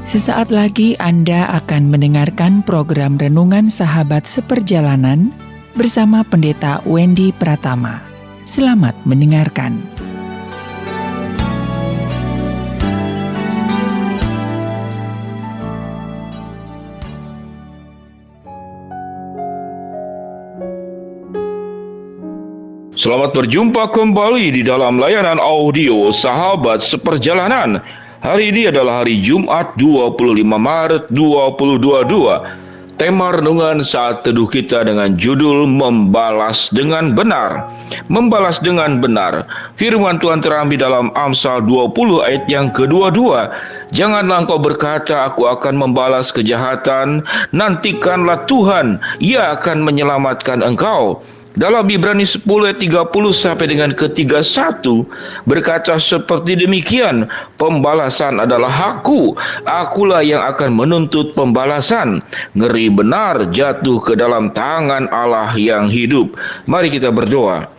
Sesaat lagi Anda akan mendengarkan program Renungan Sahabat Seperjalanan bersama Pendeta Wendy Pratama. Selamat mendengarkan. Selamat berjumpa kembali di dalam layanan audio Sahabat Seperjalanan. Hari ini adalah hari Jumat 25 Maret 2022. Tema renungan saat teduh kita dengan judul Membalas dengan Benar. Membalas dengan benar. Firman Tuhan terambil dalam Amsal 20 ayat yang kedua-dua. Janganlah engkau berkata, aku akan membalas kejahatan. Nantikanlah Tuhan, Ia akan menyelamatkan engkau. Dalam Ibrani 10 ayat 30 sampai dengan ke-31 berkata seperti demikian, pembalasan adalah hakku, akulah yang akan menuntut pembalasan. Ngeri benar jatuh ke dalam tangan Allah yang hidup. Mari kita berdoa.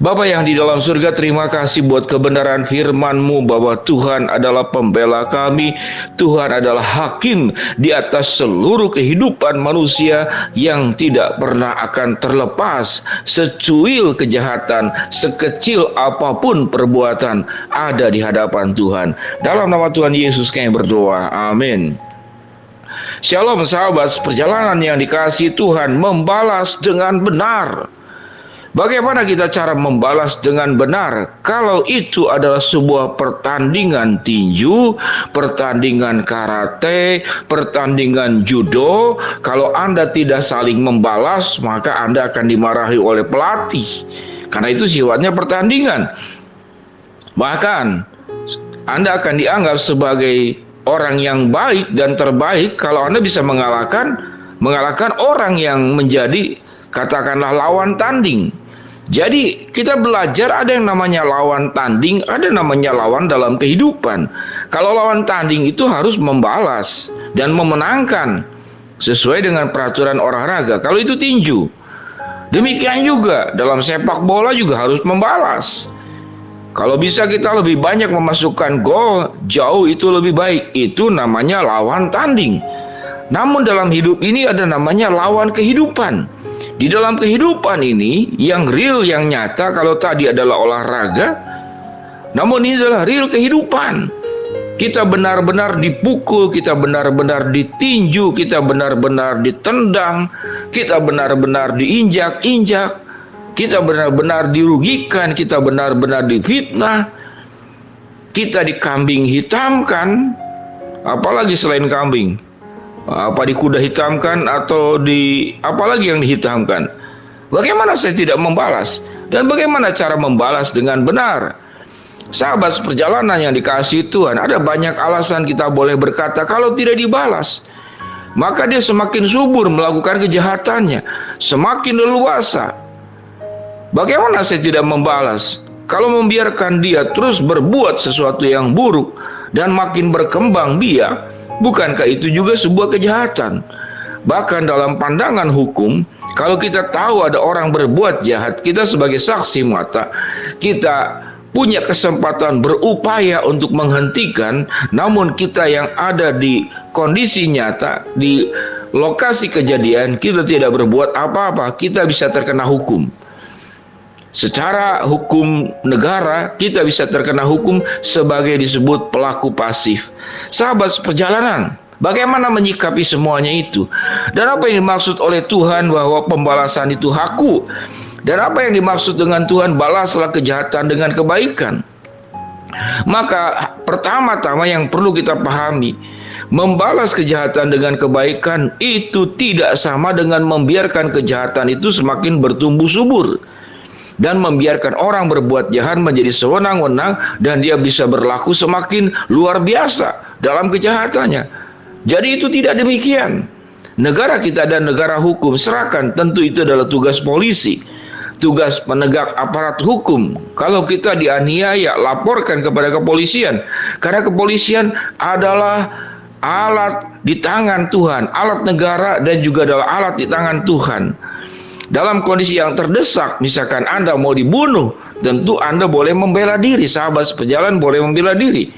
Bapa yang di dalam surga, terima kasih buat kebenaran firman-Mu bahwa Tuhan adalah pembela kami, Tuhan adalah hakim di atas seluruh kehidupan manusia yang tidak pernah akan terlepas. Secuil kejahatan, sekecil apapun perbuatan ada di hadapan Tuhan. Dalam nama Tuhan Yesus kami berdoa, amin. Shalom sahabat perjalanan yang dikasihi Tuhan, membalas dengan benar. Bagaimana kita cara membalas dengan benar? Kalau itu adalah sebuah pertandingan tinju, pertandingan karate, pertandingan judo, kalau Anda tidak saling membalas, maka Anda akan dimarahi oleh pelatih. Karena itu sifatnya pertandingan. Bahkan Anda akan dianggap sebagai orang yang baik dan terbaik kalau Anda bisa mengalahkan orang yang menjadi katakanlah lawan tanding. Jadi kita belajar ada yang namanya lawan tanding, ada namanya lawan dalam kehidupan. Kalau lawan tanding itu harus membalas dan memenangkan sesuai dengan peraturan olahraga. Kalau itu tinju, demikian juga dalam sepak bola juga harus membalas. Kalau bisa kita lebih banyak memasukkan gol, jauh itu lebih baik. Itu namanya lawan tanding. Namun dalam hidup ini ada namanya lawan kehidupan. Di dalam kehidupan ini, yang real, yang nyata, kalau tadi adalah olahraga, namun ini adalah real kehidupan. Kita benar-benar dipukul, kita benar-benar ditinju, kita benar-benar ditendang, kita benar-benar diinjak-injak, kita benar-benar dirugikan, kita benar-benar difitnah, kita dikambing hitamkan, apalagi selain kambing. Apa di kuda hitamkan atau di apalagi yang dihitamkan. Bagaimana saya tidak membalas? Dan bagaimana cara membalas dengan benar? Sahabat perjalanan yang dikasihi Tuhan, ada banyak alasan kita boleh berkata kalau tidak dibalas, maka dia semakin subur melakukan kejahatannya, semakin leluasa. Bagaimana saya tidak membalas? Kalau membiarkan dia terus berbuat sesuatu yang buruk dan makin berkembang biak, bukankah itu juga sebuah kejahatan? Bahkan dalam pandangan hukum, kalau kita tahu ada orang berbuat jahat, kita sebagai saksi mata, kita punya kesempatan berupaya untuk menghentikan, namun kita yang ada di kondisi nyata, di lokasi kejadian, kita tidak berbuat apa-apa, kita bisa terkena hukum. Secara hukum negara, kita bisa terkena hukum sebagai disebut pelaku pasif. Sahabat perjalanan, bagaimana menyikapi semuanya itu? Dan apa yang dimaksud oleh Tuhan bahwa pembalasan itu hakku? Dan apa yang dimaksud dengan Tuhan balaslah kejahatan dengan kebaikan? Maka pertama-tama yang perlu kita pahami, membalas kejahatan dengan kebaikan itu tidak sama dengan membiarkan kejahatan itu semakin bertumbuh subur dan membiarkan orang berbuat jahat menjadi sewenang-wenang dan dia bisa berlaku semakin luar biasa dalam kejahatannya. Jadi itu tidak demikian. Negara kita dan negara hukum, serahkan, tentu itu adalah tugas polisi, tugas penegak aparat hukum. Kalau kita dianiaya, laporkan kepada kepolisian, karena kepolisian adalah alat di tangan Tuhan, alat negara dan juga adalah alat di tangan Tuhan. Dalam kondisi yang terdesak, misalkan Anda mau dibunuh, tentu Anda boleh membela diri, sahabat seperjalanan boleh membela diri.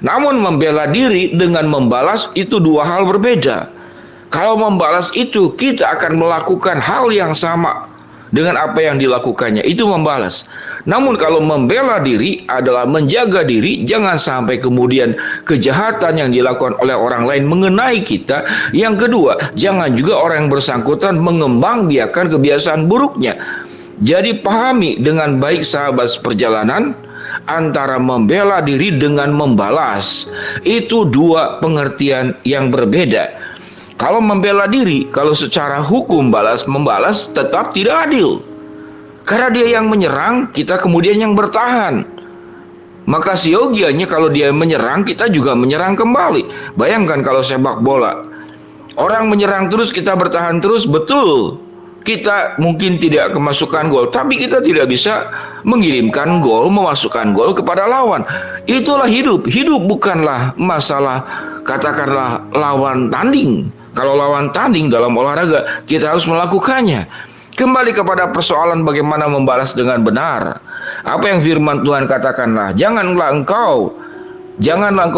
Namun membela diri dengan membalas itu dua hal berbeda. Kalau membalas itu kita akan melakukan hal yang sama dengan apa yang dilakukannya, itu membalas. Namun kalau membela diri adalah menjaga diri, jangan sampai kemudian kejahatan yang dilakukan oleh orang lain mengenai kita. Yang kedua, jangan juga orang yang bersangkutan mengembangbiakan kebiasaan buruknya. Jadi pahami dengan baik sahabat seperjalanan, antara membela diri dengan membalas itu dua pengertian yang berbeda. Kalau membela diri, kalau secara hukum membalas tetap tidak adil. Karena dia yang menyerang, kita kemudian yang bertahan. Maka siogianya kalau dia menyerang, kita juga menyerang kembali. Bayangkan kalau sepak bola, orang menyerang terus, kita bertahan terus, betul. Kita mungkin tidak kemasukan gol, tapi kita tidak bisa mengirimkan gol, memasukkan gol kepada lawan. Itulah hidup. Hidup bukanlah masalah katakanlah lawan tanding. Kalau lawan tanding dalam olahraga, kita harus melakukannya. Kembali kepada persoalan bagaimana membalas dengan benar. Apa yang firman Tuhan katakanlah, janganlah engkau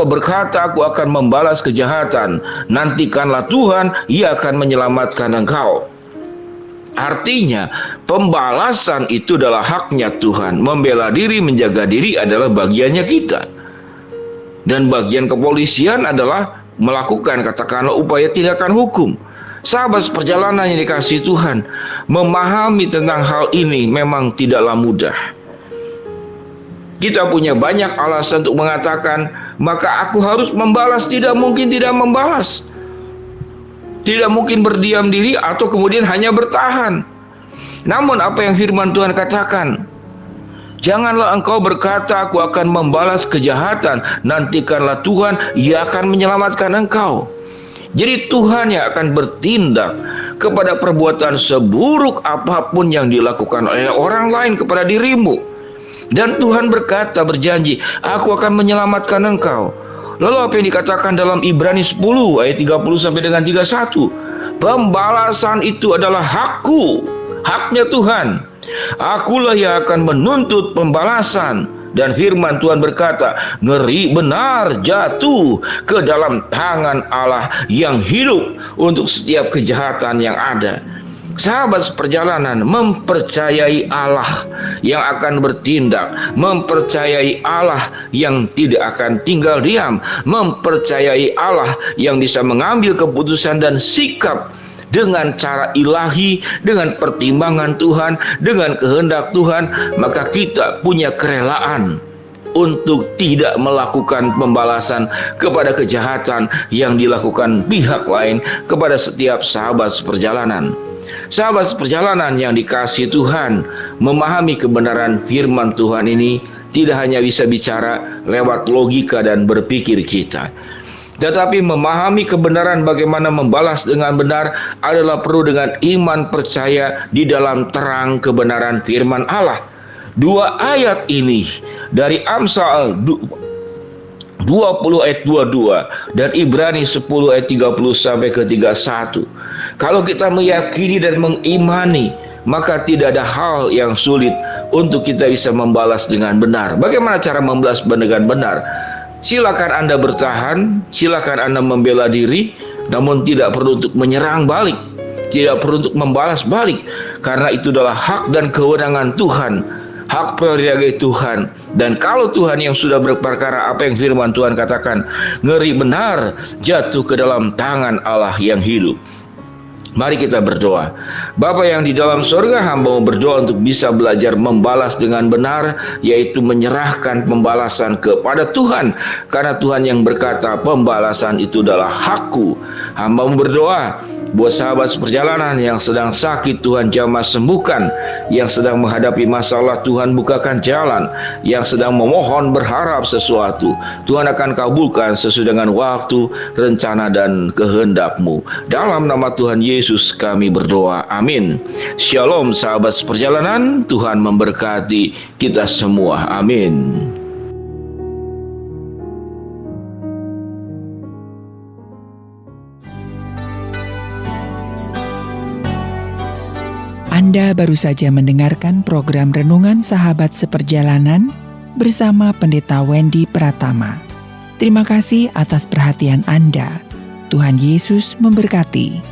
berkata, aku akan membalas kejahatan. Nantikanlah Tuhan, ia akan menyelamatkan engkau. Artinya, pembalasan itu adalah haknya Tuhan. Membela diri, menjaga diri adalah bagiannya kita. Dan bagian kepolisian adalah melakukan katakanlah upaya tindakan hukum. Sahabat seperjalanan yang dikasihi Tuhan, memahami tentang hal ini memang tidaklah mudah. Kita punya banyak alasan untuk mengatakan, maka aku harus membalas. Tidak mungkin tidak membalas. Tidak mungkin berdiam diri atau kemudian hanya bertahan. Namun apa yang firman Tuhan katakan, janganlah engkau berkata, aku akan membalas kejahatan. Nantikanlah Tuhan, ia akan menyelamatkan engkau. Jadi Tuhan yang akan bertindak kepada perbuatan seburuk apapun yang dilakukan oleh orang lain kepada dirimu. Dan Tuhan berkata, berjanji, aku akan menyelamatkan engkau. Lalu apa yang dikatakan dalam Ibrani 10 ayat 30 sampai dengan 31? Pembalasan itu adalah hakku, haknya Tuhan. Akulah yang akan menuntut pembalasan. Dan firman Tuhan berkata, ngeri benar jatuh ke dalam tangan Allah yang hidup untuk setiap kejahatan yang ada. Sahabat seperjalanan, mempercayai Allah yang akan bertindak, mempercayai Allah yang tidak akan tinggal diam, mempercayai Allah yang bisa mengambil keputusan dan sikap dengan cara ilahi, dengan pertimbangan Tuhan, dengan kehendak Tuhan, maka kita punya kerelaan untuk tidak melakukan pembalasan kepada kejahatan yang dilakukan pihak lain kepada setiap sahabat seperjalanan. Sahabat seperjalanan yang dikasihi Tuhan, memahami kebenaran firman Tuhan ini tidak hanya bisa bicara lewat logika dan berpikir kita, tetapi memahami kebenaran bagaimana membalas dengan benar adalah perlu dengan iman percaya di dalam terang kebenaran firman Allah. Dua ayat ini dari Amsal 20 ayat 22 dan Ibrani 10 ayat 30 sampai ke 31. Kalau kita meyakini dan mengimani, maka tidak ada hal yang sulit untuk kita bisa membalas dengan benar. Bagaimana cara membalas dengan benar? Silakan Anda bertahan, silakan Anda membela diri, namun tidak perlu untuk menyerang balik, tidak perlu untuk membalas balik, karena itu adalah hak dan kewenangan Tuhan, hak prerogatif Tuhan. Dan kalau Tuhan yang sudah berperkara, apa yang firman Tuhan katakan, ngeri benar jatuh ke dalam tangan Allah yang hidup. Mari kita berdoa. Bapa yang di dalam surga, hamba berdoa untuk bisa belajar membalas dengan benar, yaitu menyerahkan pembalasan kepada Tuhan, karena Tuhan yang berkata pembalasan itu adalah hakku. Hamba berdoa buat sahabat seperjalanan yang sedang sakit, Tuhan jamah sembuhkan, yang sedang menghadapi masalah, Tuhan bukakan jalan, yang sedang memohon berharap sesuatu, Tuhan akan kabulkan sesuai dengan waktu, rencana dan kehendak-Mu. Dalam nama Tuhan Yesus kami berdoa, amin. Shalom sahabat seperjalanan, Tuhan memberkati kita semua, amin. Anda baru saja mendengarkan program Renungan Sahabat Seperjalanan bersama Pendeta Wendy Pratama. Terima kasih atas perhatian Anda. Tuhan Yesus memberkati.